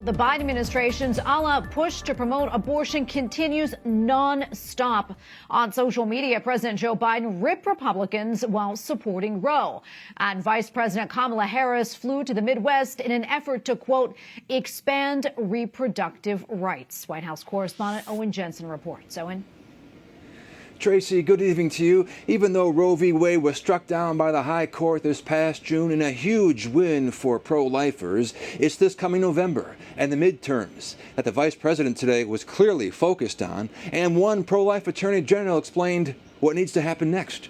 The Biden administration's all-out push to promote abortion continues non-stop. On social media, President Joe Biden ripped Republicans while supporting Roe. And Vice President Kamala Harris flew to the Midwest in an effort to, quote, expand reproductive rights. White House correspondent Owen Jensen reports. Owen? Tracy, good evening to you. Even though Roe v. Wade was struck down by the High Court this past June in a huge win for pro-lifers, it's this coming November and the midterms that the vice president today was clearly focused on, and one pro-life attorney general explained what needs to happen next.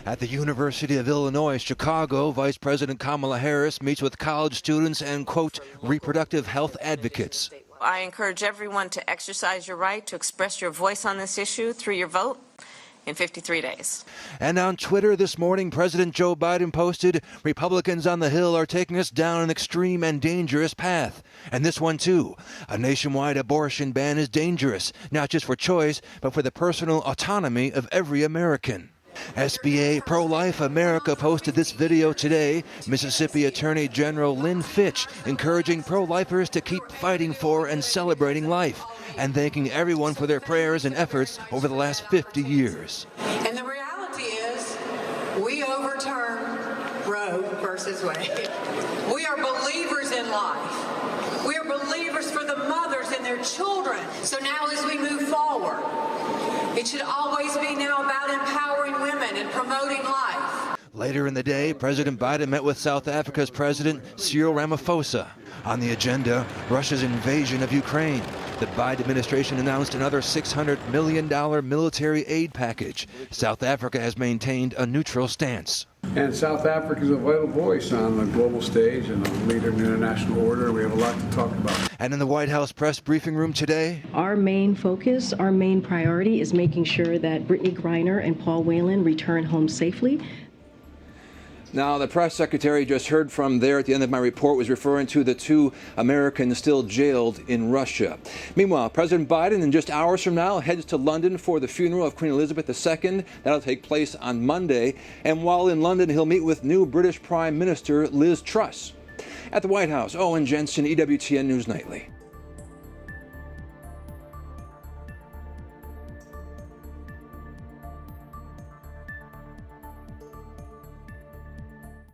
At the University of Illinois, Chicago, Vice President Kamala Harris meets with college students and, quote, reproductive health advocates. I encourage everyone to exercise your right to express your voice on this issue through your vote in 53 days. And on Twitter this morning, President Joe Biden posted, Republicans on the Hill are taking us down an extreme and dangerous path. And this one, too. A nationwide abortion ban is dangerous, not just for choice, but for the personal autonomy of every American. SBA Pro-Life America posted this video today. Mississippi Attorney General Lynn Fitch encouraging pro-lifers to keep fighting for and celebrating life, and thanking everyone for their prayers and efforts over the last 50 years. And the reality is, we overturned Roe versus Wade. We are believers in life. We are believers for the mothers and their children. So now as we move forward, it should always be now about empowering women and promoting life. Later in the day, President Biden met with South Africa's President Cyril Ramaphosa. On the agenda, Russia's invasion of Ukraine. The Biden administration announced another $600 million military aid package. South Africa has maintained a neutral stance. And South Africa is a vital voice on the global stage and a leader in the international order. We have a lot to talk about. And in the White House press briefing room today, our main focus, our main priority is making sure that Brittany Griner and Paul Whelan return home safely. Now, the press secretary just heard from there at the end of my report was referring to the two Americans still jailed in Russia. Meanwhile, President Biden, in just hours from now, heads to London for the funeral of Queen Elizabeth II. That'll take place on Monday. And while in London, he'll meet with new British Prime Minister Liz Truss. At the White House, Owen Jensen, EWTN News Nightly.